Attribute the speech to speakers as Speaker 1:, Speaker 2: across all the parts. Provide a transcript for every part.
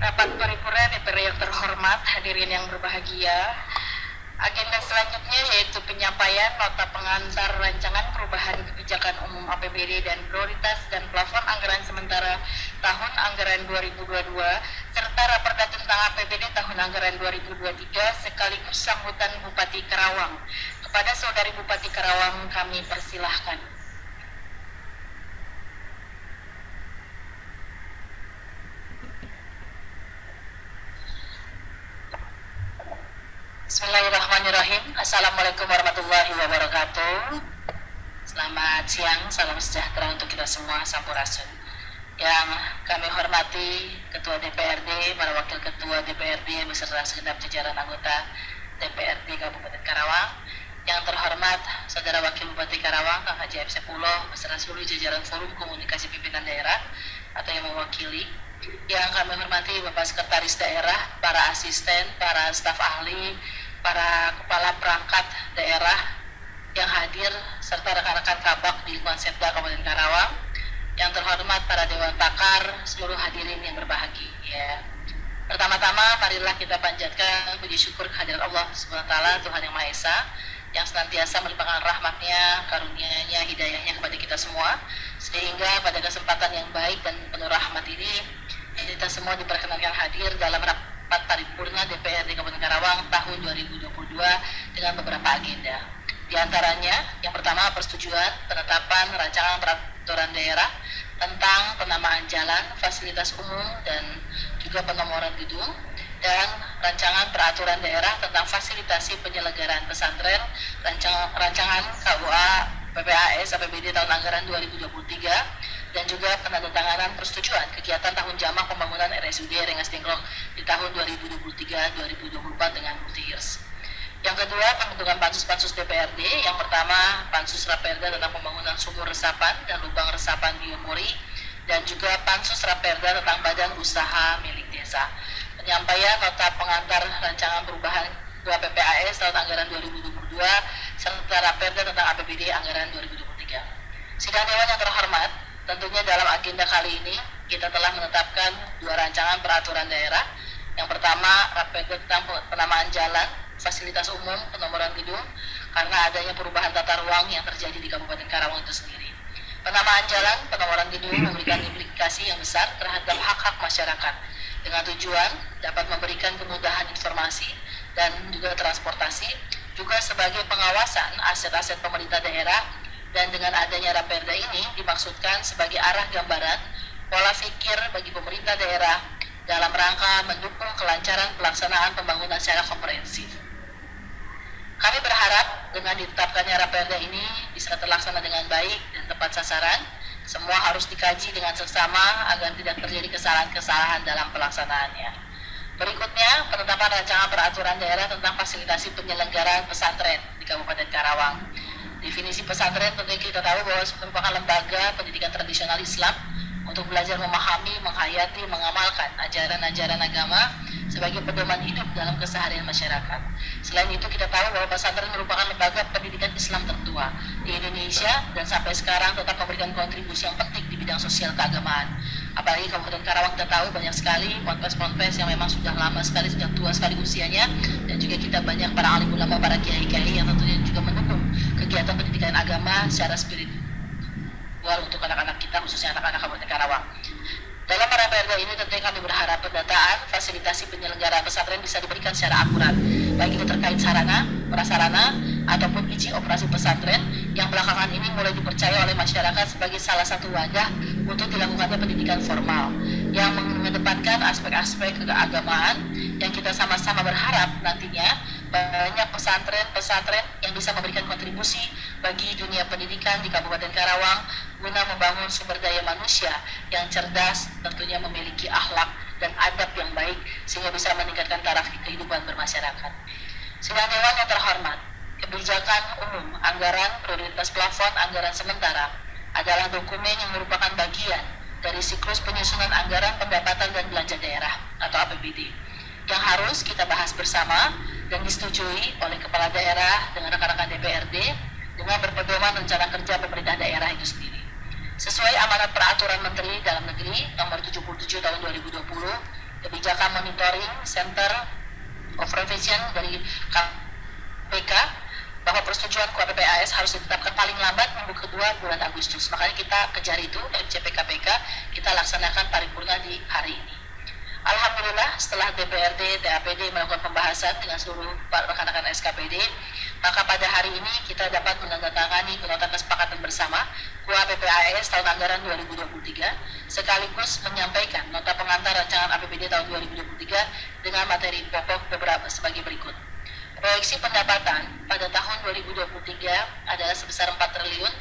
Speaker 1: Rapat paripurna DPR yang terhormat, hadirin yang berbahagia. Agenda selanjutnya yaitu penyampaian nota pengantar rancangan perubahan kebijakan umum APBD dan prioritas dan plafon anggaran sementara tahun anggaran 2022 serta raperda tentang APBD tahun anggaran 2023 sekaligus sambutan Bupati Karawang. Kepada Saudari Bupati Karawang kami persilahkan. Bismillahirrahmanirrahim. Assalamualaikum warahmatullahi wabarakatuh. Selamat siang, salam sejahtera untuk kita semua, sampurasun. Yang kami hormati Ketua DPRD, para Wakil Ketua DPRD beserta segenap jajaran anggota DPRD Kabupaten Karawang. Yang terhormat Saudara Wakil Bupati Karawang, Kang Haji F. Sepuluh, beserta seluruh jajaran Forum Komunikasi Pimpinan Daerah atau yang mewakili. Yang kami hormati Bapak Sekretaris Daerah, para asisten, para staf ahli, para kepala perangkat daerah yang hadir, serta rekan-rekan kabak di lingkungan Setda Kabupaten Karawang. Yang terhormat para Dewan Pakar, seluruh hadirin yang berbahagia. Ya. Pertama-tama, marilah kita panjatkan puji syukur kehadirat Allah SWT, Tuhan Yang Maha Esa, yang senantiasa melimpahkan rahmatnya, karunia-Nya, hidayahnya kepada kita semua, sehingga pada kesempatan yang baik dan penuh rahmat ini, kita semua diperkenankan hadir dalam rapat paripurna DPRD Kabupaten Karawang tahun 2022 dengan beberapa agenda. Di antaranya, yang pertama persetujuan penetapan rancangan peraturan daerah tentang penamaan jalan, fasilitas umum, dan juga penomoran gedung, dan rancangan peraturan daerah tentang fasilitasi penyelenggaraan pesantren, rancangan KUA PPAS APBD tahun anggaran 2023, dan juga penandatanganan persetujuan kegiatan tahun jamak pembangunan RSUD Rengas Dengklok di tahun 2023-2024 dengan multi-years. Yang kedua, pembentukan pansus-pansus DPRD. Yang pertama, pansus Raperda tentang pembangunan sumur resapan dan lubang resapan biomori, dan juga pansus Raperda tentang badan usaha milik desa. Penyampaian nota pengantar rancangan perubahan PPAS tahun anggaran 2022 serta Raperda tentang APBD anggaran 2023. Sidang Dewan yang terhormat, tentunya dalam agenda kali ini kita telah menetapkan dua rancangan peraturan daerah. Yang pertama, Raperda tentang penamaan jalan, fasilitas umum, penomoran gedung, karena adanya perubahan tata ruang yang terjadi di Kabupaten Karawang itu sendiri. Penamaan jalan, penomoran gedung memberikan implikasi yang besar terhadap hak-hak masyarakat, dengan tujuan dapat memberikan kemudahan informasi dan juga transportasi, juga sebagai pengawasan aset-aset pemerintah daerah. Dan dengan adanya Raperda ini dimaksudkan sebagai arah gambaran pola pikir bagi pemerintah daerah dalam rangka mendukung kelancaran pelaksanaan pembangunan secara komprehensif. Kami berharap dengan ditetapkannya Raperda ini bisa terlaksana dengan baik dan tepat sasaran. Semua harus dikaji dengan seksama agar tidak terjadi kesalahan-kesalahan dalam pelaksanaannya. Berikutnya, penetapan rancangan peraturan daerah tentang fasilitasi penyelenggaraan pesantren di Kabupaten Karawang. Definisi pesantren tentunya kita tahu bahwa merupakan lembaga pendidikan tradisional Islam untuk belajar memahami, menghayati, mengamalkan ajaran-ajaran agama sebagai pedoman hidup dalam keseharian masyarakat. Selain itu kita tahu bahwa pesantren merupakan lembaga pendidikan Islam tertua di Indonesia dan sampai sekarang tetap memberikan kontribusi yang penting di bidang sosial keagamaan. Apalagi Kabupaten Karawang kita tahu banyak sekali ponpes-ponpes yang memang sudah lama sekali, sudah tua sekali usianya, dan juga kita banyak para alim ulama, para kiai-kiai yang tentunya juga mendukung kegiatan pendidikan agama secara spiritual untuk anak-anak kita, khususnya anak-anak Kabupaten Karawang. Dalam Raperda ini tentunya kami berharap pendataan fasilitasi penyelenggaraan pesantren bisa diberikan secara akurat, baik itu terkait sarana, prasarana, ataupun izin operasi pesantren yang belakangan ini mulai dipercaya oleh masyarakat sebagai salah satu wadah untuk dilakukannya pendidikan formal yang mengedepankan aspek-aspek keagamaan yang kita sama-sama berharap nantinya banyak pesantren-pesantren yang bisa memberikan kontribusi bagi dunia pendidikan di Kabupaten Karawang guna membangun sumber daya manusia yang cerdas, tentunya memiliki akhlak dan adab yang baik sehingga bisa meningkatkan taraf kehidupan bermasyarakat. Sidang Dewan yang terhormat, kebijakan umum anggaran prioritas plafon anggaran sementara adalah dokumen yang merupakan bagian dari siklus penyusunan anggaran pendapatan dan belanja daerah atau APBD yang harus kita bahas bersama dan disetujui oleh kepala daerah dengan rekan-rekan DPRD dengan berpedoman rencana kerja pemerintah daerah itu sendiri. Sesuai amanat peraturan Menteri Dalam Negeri nomor 77 tahun 2020 kebijakan monitoring Center of Revision dari KPK bahwa persetujuan KUHP-PAS harus ditetapkan paling lambat minggu kedua bulan Agustus. Makanya kita kejar itu, FCP KPK, kita laksanakan paripurna di hari ini. Alhamdulillah setelah DPRD, DAPD melakukan pembahasan dengan seluruh rekan-rekan SKPD, maka pada hari ini kita dapat menandatangani nota kesepakatan bersama KUHP-PAS tahun anggaran 2023 sekaligus menyampaikan nota pengantar rancangan APBD tahun 2023 dengan materi pokok beberapa sebagai berikut. Proyeksi pendapatan pada tahun 2023 adalah sebesar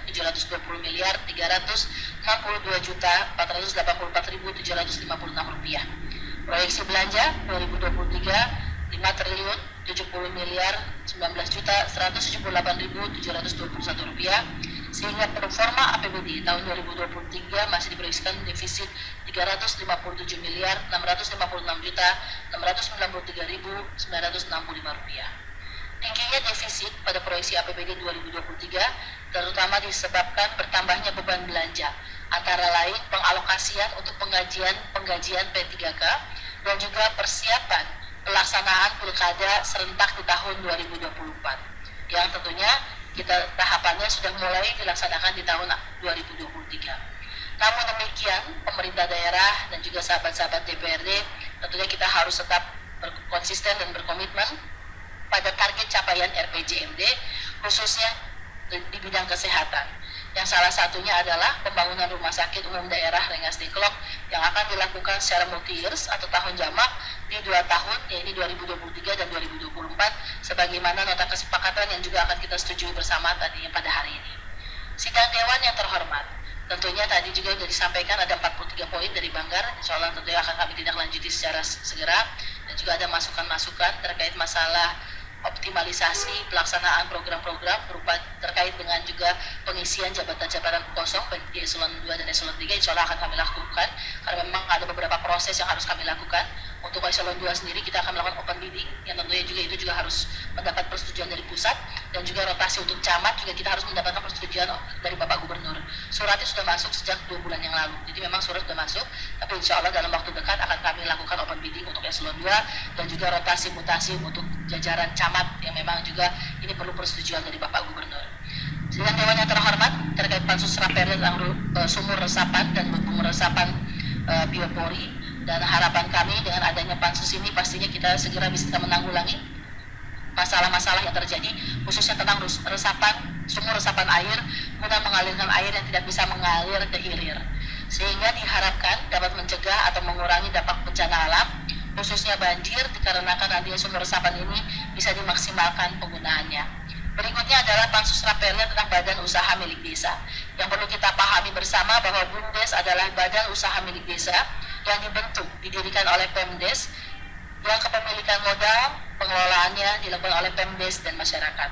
Speaker 1: 4.720.362.484.756 rupiah. Proyeksi belanja 2023 5.070.019.178.721 rupiah, sehingga performa APBD tahun 2023 masih diproyeksikan defisit 357.696.693.965 rupiah. Tingginya defisit pada proyeksi APBD 2023 terutama disebabkan bertambahnya beban belanja, antara lain pengalokasian untuk penggajian P3K dan juga persiapan pelaksanaan pilkada serentak di tahun 2024 yang tentunya tahapannya sudah mulai dilaksanakan di tahun 2023. Namun demikian, pemerintah daerah dan juga sahabat-sahabat DPRD tentunya kita harus tetap konsisten dan berkomitmen pada target capaian RPJMD khususnya di bidang kesehatan, yang salah satunya adalah pembangunan rumah sakit umum daerah Rengas Dengklok yang akan dilakukan secara multi-years atau tahun jamak di 2 tahun, yaitu 2023 dan 2024, sebagaimana nota kesepakatan yang juga akan kita setujui bersama tadinya pada hari ini. Sidang Dewan yang terhormat, tentunya tadi juga sudah disampaikan ada 43 poin dari Banggar, insya Allah tentunya akan kami tindak lanjuti secara segera, dan juga ada masukan-masukan terkait masalah optimalisasi pelaksanaan program-program berupa terkait dengan juga pengisian jabatan-jabatan kosong di eselon 2 dan eselon 3 insya Allah akan kami lakukan, karena memang ada beberapa proses yang harus kami lakukan. Untuk eselon 2 sendiri kita akan melakukan open bidding yang tentunya juga itu juga harus mendapat persetujuan dari pusat, dan juga rotasi untuk camat juga kita harus mendapatkan persetujuan dari Bapak Gubernur. Suratnya sudah masuk sejak 2 bulan yang lalu, jadi memang surat sudah masuk, tapi insya Allah dalam waktu dekat akan kami lakukan open bidding untuk eselon 2 dan juga rotasi mutasi untuk jajaran camat yang memang juga ini perlu persetujuan dari Bapak Gubernur. Sidang Dewan yang terhormat terkait pansus Raperda tentang sumur resapan dan lumbung resapan biopori, dan harapan kami dengan adanya pansus ini pastinya kita segera bisa menanggulangi masalah-masalah yang terjadi khususnya tentang sumur resapan air guna mengalirkan air yang tidak bisa mengalir ke hilir, sehingga diharapkan dapat mencegah atau mengurangi dampak bencana alam khususnya banjir dikarenakan adanya sumur resapan ini bisa dimaksimalkan penggunaannya. Berikutnya adalah pansus Raperda tentang badan usaha milik desa, yang perlu kita pahami bersama bahwa BUMDes adalah badan usaha milik desa yang dibentuk, didirikan oleh Pemdes, yang kepemilikan modal, pengelolaannya dilakukan oleh Pemdes dan masyarakat.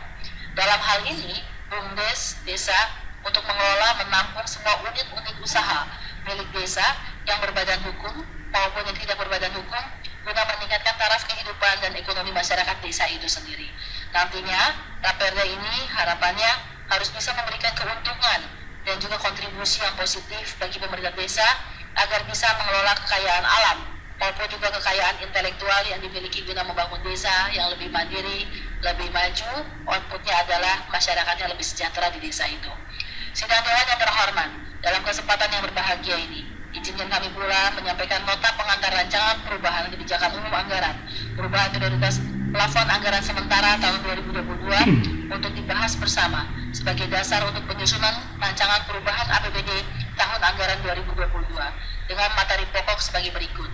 Speaker 1: Dalam hal ini, BUMDes desa untuk mengelola menampung semua unit-unit usaha milik desa yang berbadan hukum maupun yang tidak berbadan hukum guna meningkatkan taraf kehidupan dan ekonomi masyarakat desa itu sendiri. Nantinya, Raperda ini harapannya harus bisa memberikan keuntungan dan juga kontribusi yang positif bagi pemerintah desa agar bisa mengelola kekayaan alam maupun juga kekayaan intelektual yang dimiliki guna membangun desa yang lebih mandiri, lebih maju. Outputnya adalah masyarakat yang lebih sejahtera di desa itu. Sidang Dewan yang terhormat, dalam kesempatan yang berbahagia ini, izinkan kami pula menyampaikan nota pengantar rancangan perubahan kebijakan umum anggaran, perubahan prioritas plafon anggaran sementara tahun 2022 untuk dibahas bersama sebagai dasar untuk penyusunan rancangan perubahan APBD tahun anggaran 2022 dengan materi pokok sebagai berikut.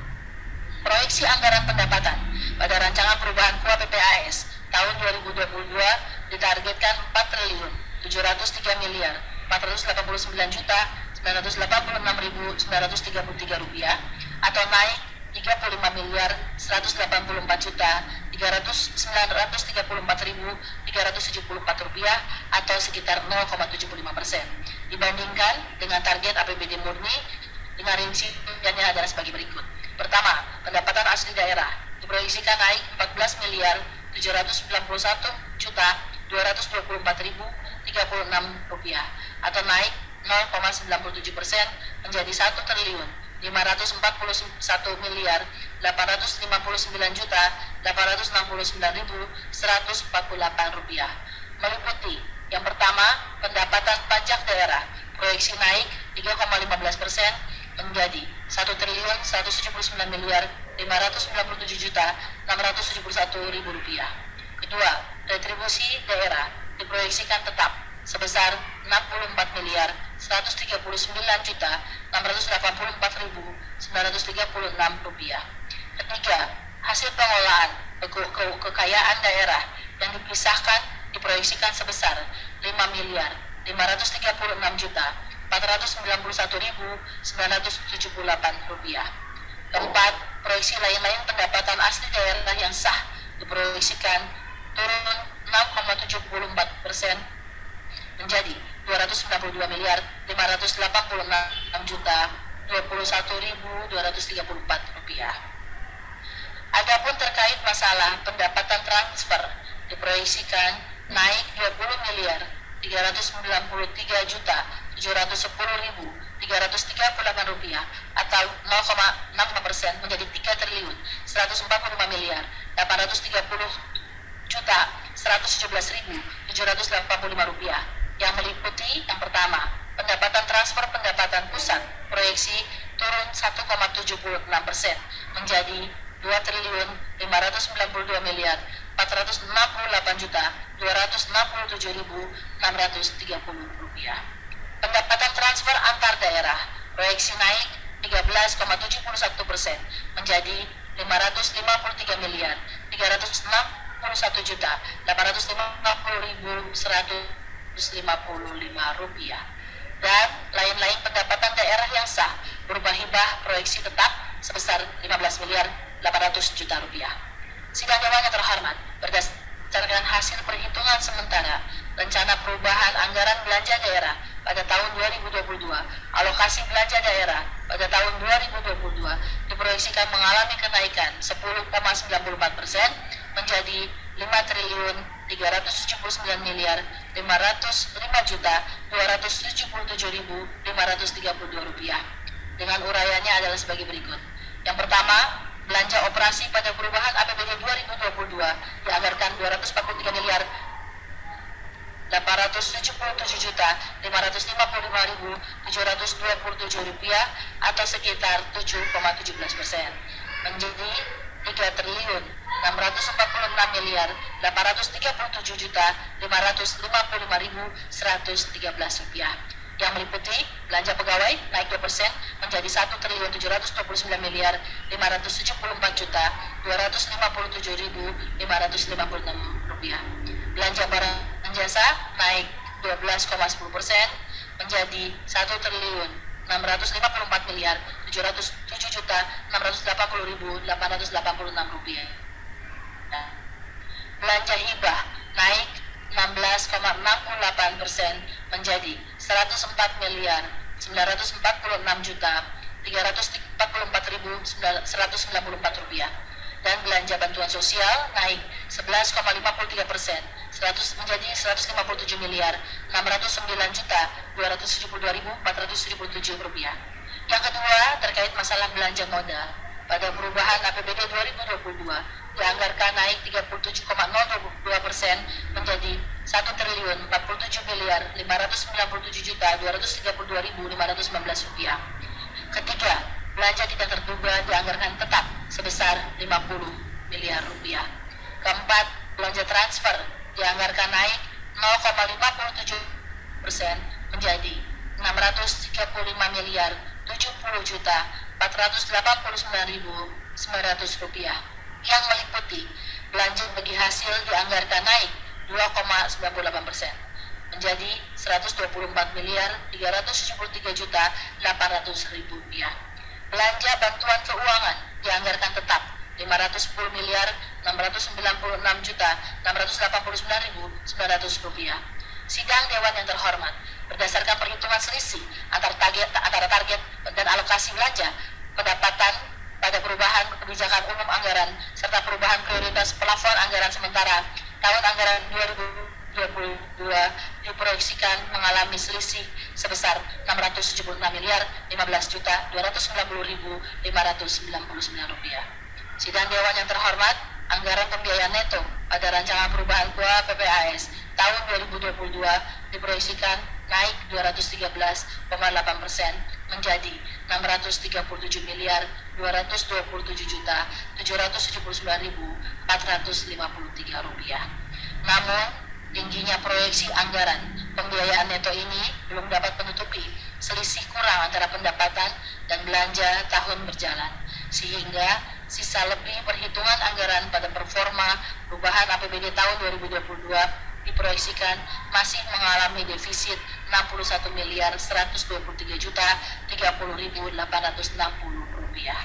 Speaker 1: Proyeksi anggaran pendapatan pada rancangan perubahan KUHP-PAS tahun 2022 ditargetkan 4.489.986.933 rupiah atau naik 35.184.934.374 rupiah atau sekitar 0,75% dibandingkan dengan target APBD murni dengan rinciannya adalah sebagai berikut. Pertama, pendapatan asli daerah diproyeksikan naik 14.724.224.036 rupiah atau naik 0,97% menjadi 1.059.999.999 541 miliar 859 juta 869.148 rupiah. Meliputi yang pertama, pendapatan pajak daerah proyeksi naik 3,15% menjadi 1.179 miliar 597 juta 671.000 rupiah. Kedua, retribusi daerah diproyeksikan tetap sebesar 64 miliar 139 juta 684.936 rupiah. Ketiga, hasil pengelolaan kekayaan daerah yang dipisahkan diproyeksikan sebesar 5 miliar 536 juta 491.978 rupiah. Keempat, proyeksi lain-lain pendapatan asli daerah yang sah diproyeksikan turun 6,74% menjadi 292 miliar 586 juta 21.234 rupiah. Adapun terkait masalah pendapatan transfer diproyeksikan naik 20 miliar 393 juta 710.338 rupiah atau 0,6% menjadi 3 triliun 145 miliar 830 juta 117.785 rupiah, yang meliputi yang pertama, pendapatan transfer pendapatan pusat proyeksi turun 1,76% menjadi 2 triliun 592 miliar 468 juta 267.630 rupiah. Pendapatan transfer antar daerah proyeksi naik 13,71% menjadi 553 miliar 361 juta 850.155 rupiah. Dan lain-lain pendapatan daerah yang sah berupa hibah proyeksi tetap sebesar 15 miliar 800 juta rupiah. Sidang Dewan yang terhormat, berdasarkan hasil perhitungan sementara rencana perubahan anggaran belanja daerah pada tahun 2022, alokasi belanja daerah pada tahun 2022 diproyeksikan mengalami kenaikan 10,94% menjadi 5 triliun 379 miliar 505 juta 277.532 rupiah. Dengan uraiannya adalah sebagai berikut. Yang pertama, belanja operasi pada perubahan APBD 2022 dianggarkan 243 miliar 877 juta 555.727 rupiah atau sekitar 7,17% menjadi 3 triliun 646 miliar 837 juta 555.113 rupiah, yang meliputi belanja pegawai naik 2% menjadi 1 triliun 729 miliar 574 juta 257.556 rupiah. Belanja barang dan jasa naik 12,10% menjadi 1 triliun 654 miliar 707 juta 680.886 rupiah. Belanja hibah naik 16,68% menjadi 104 miliar 946 juta 344.194 rupiah. Dan belanja bantuan sosial naik 11,53% menjadi 157 miliar 609 juta 272.477 rupiah. Yang kedua, terkait masalah belanja modal pada perubahan APBD 2022 dianggarkan naik 37,02% menjadi 1 triliun 47 miliar 597 juta 232.519 rupiah. Ketiga, belanja tidak terduga dianggarkan tetap sebesar 50 miliar rupiah. Keempat, belanja transfer dianggarkan naik 0,57% menjadi 635 miliar 70 juta 489.900 rupiah, yang meliputi belanja bagi hasil dianggarkan naik 2,98% menjadi 124 miliar 373 juta 800.000 rupiah. Belanja bantuan keuangan dianggarkan tetap 510 miliar 696 juta 689.900 rupiah. Sidang Dewan yang terhormat, berdasarkan perhitungan selisih antara target dan alokasi belanja pendapatan pada perubahan kebijakan umum anggaran serta perubahan prioritas plafon anggaran sementara tahun anggaran 2022 diproyeksikan mengalami selisih sebesar 676 miliar 15 juta 290.599 rupiah. Sidang Dewan yang terhormat, anggaran pembiayaan neto pada rancangan perubahan KUA PPAS tahun 2022 diproyeksikan naik 213,8% menjadi 637 miliar 227 juta 779.453 rupiah. Namun, tingginya proyeksi anggaran pembiayaan neto ini belum dapat menutupi selisih kurang antara pendapatan dan belanja tahun berjalan, sehingga sisa lebih perhitungan anggaran pada performa perubahan APBD tahun 2022 diproyeksikan masih mengalami defisit 61 miliar 123 juta 30.860 rupiah.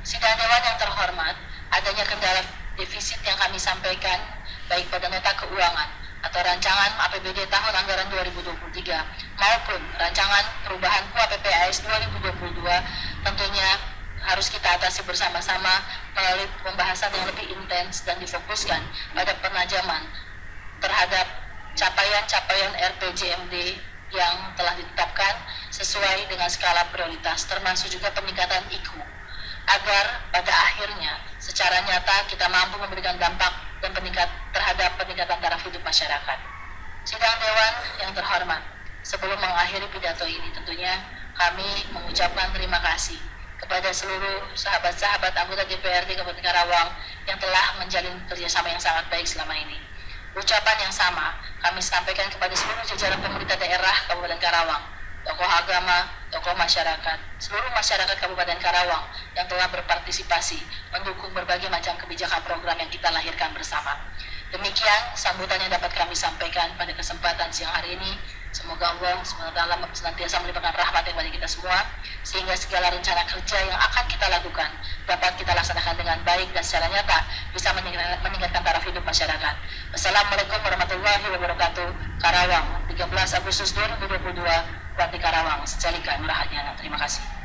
Speaker 1: Sidang Dewan yang terhormat, adanya kendala defisit yang kami sampaikan baik pada nota keuangan atau rancangan APBD tahun anggaran 2023 maupun rancangan perubahan KUA PPAS 2022 tentunya harus kita atasi bersama-sama melalui pembahasan yang lebih intens dan difokuskan pada penajaman terhadap capaian-capaian RPJMD yang telah ditetapkan sesuai dengan skala prioritas, termasuk juga peningkatan IKU, agar pada akhirnya secara nyata kita mampu memberikan dampak dan terhadap peningkatan taraf hidup masyarakat. Sidang Dewan yang terhormat, sebelum mengakhiri pidato ini tentunya kami mengucapkan terima kasih kepada seluruh sahabat-sahabat anggota DPRD Kabupaten Karawang yang telah menjalin kerjasama yang sangat baik selama ini. Ucapan yang sama kami sampaikan kepada seluruh jajaran pemerintah daerah Kabupaten Karawang, tokoh agama, tokoh masyarakat, seluruh masyarakat Kabupaten Karawang yang telah berpartisipasi mendukung berbagai macam kebijakan program yang kita lahirkan bersama. Demikian sambutan yang dapat kami sampaikan pada kesempatan siang hari ini. Semoga Allah SWT senantiasa melimpahkan rahmat kepada kita semua, sehingga segala rencana kerja yang akan kita lakukan dapat kita laksanakan dengan baik dan secara nyata bisa meningkatkan taraf hidup masyarakat. Wassalamualaikum warahmatullahi wabarakatuh. Karawang, 13 Agustus 2022, Bupati Karawang, Secalika, Nur Hadiana. Terima kasih.